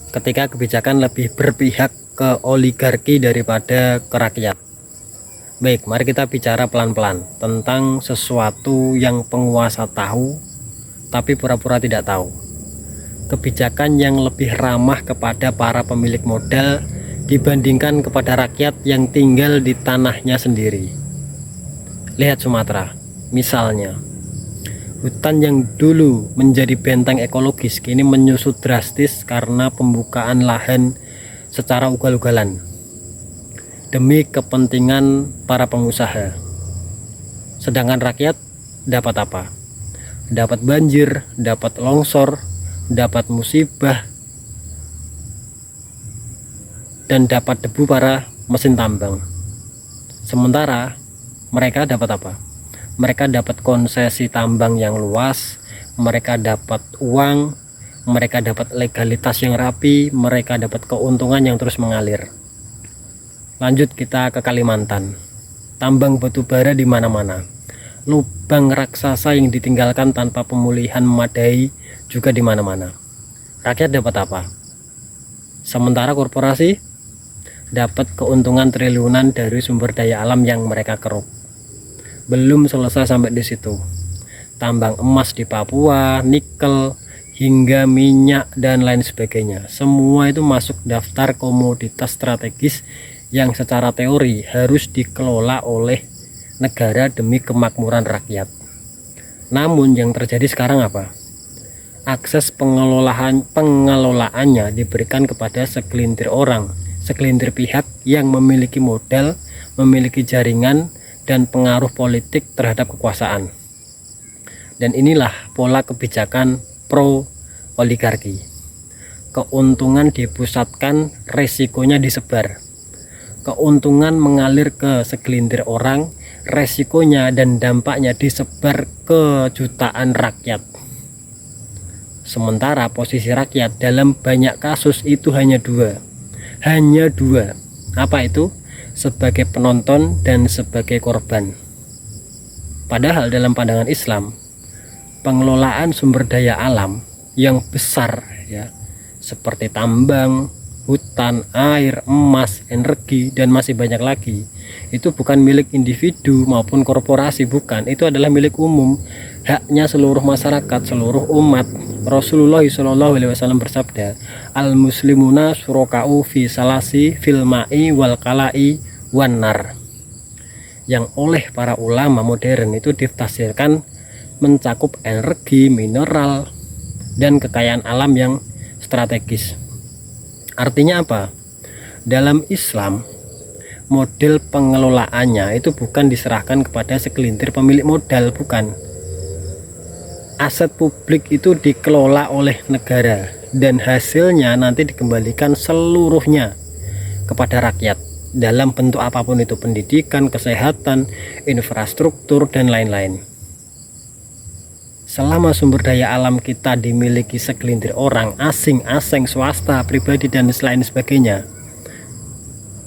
ketika kebijakan lebih berpihak ke oligarki daripada ke rakyat. Baik, mari kita bicara pelan-pelan tentang sesuatu yang penguasa tahu tapi pura-pura tidak tahu. Kebijakan yang lebih ramah kepada para pemilik modal dibandingkan kepada rakyat yang tinggal di tanahnya sendiri. Lihat Sumatera, misalnya. Hutan yang dulu menjadi benteng ekologis kini menyusut drastis karena pembukaan lahan secara ugal-ugalan demi kepentingan para pengusaha. Sedangkan rakyat dapat apa? Dapat banjir, dapat longsor, dapat musibah, dan dapat debu para mesin tambang. Sementara mereka dapat apa? Mereka dapat konsesi tambang yang luas, mereka dapat uang, mereka dapat legalitas yang rapi, mereka dapat keuntungan yang terus mengalir. Lanjut kita ke Kalimantan. Tambang batu bara di mana-mana. Lubang raksasa yang ditinggalkan tanpa pemulihan memadai juga di mana-mana. Rakyat dapat apa? Sementara korporasi dapat keuntungan triliunan dari sumber daya alam yang mereka keruk. Belum selesai sampai di situ. Tambang emas di Papua, nikel, hingga minyak dan lain sebagainya. Semua itu masuk daftar komoditas strategis yang secara teori harus dikelola oleh negara demi kemakmuran rakyat. Namun yang terjadi sekarang apa? Akses pengelolaannya diberikan kepada segelintir orang, segelintir pihak yang memiliki modal, memiliki jaringan, dan pengaruh politik terhadap kekuasaan. Dan inilah pola kebijakan pro oligarki. Keuntungan dipusatkan, resikonya disebar. Keuntungan mengalir ke segelintir orang, resikonya dan dampaknya disebar ke jutaan rakyat. Sementara posisi rakyat dalam banyak kasus itu hanya dua. Apa itu? Sebagai penonton dan sebagai korban. Padahal dalam pandangan Islam, pengelolaan sumber daya alam yang besar ya, seperti tambang, hutan, air, emas, energi, dan masih banyak lagi, itu bukan milik individu maupun korporasi, bukan. Itu adalah milik umum, haknya seluruh masyarakat, seluruh umat. Rasulullah SAW bersabda, al-muslimuna suraka'u fi salasi fil ma'i wal kala'i wan nar. Yang oleh para ulama modern itu ditafsirkan mencakup energi, mineral, dan kekayaan alam yang strategis. Artinya apa? Dalam Islam, model pengelolaannya itu bukan diserahkan kepada segelintir pemilik modal, bukan. Aset publik itu dikelola oleh negara dan hasilnya nanti dikembalikan seluruhnya kepada rakyat dalam bentuk apapun itu, pendidikan, kesehatan, infrastruktur, dan lain-lain. Selama sumber daya alam kita dimiliki segelintir orang, asing, swasta, pribadi, dan lain sebagainya,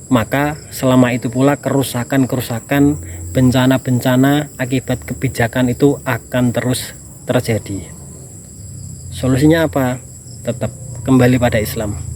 maka selama itu pula kerusakan-kerusakan, bencana-bencana akibat kebijakan itu akan terus terjadi. Solusinya apa? Tetap kembali pada Islam.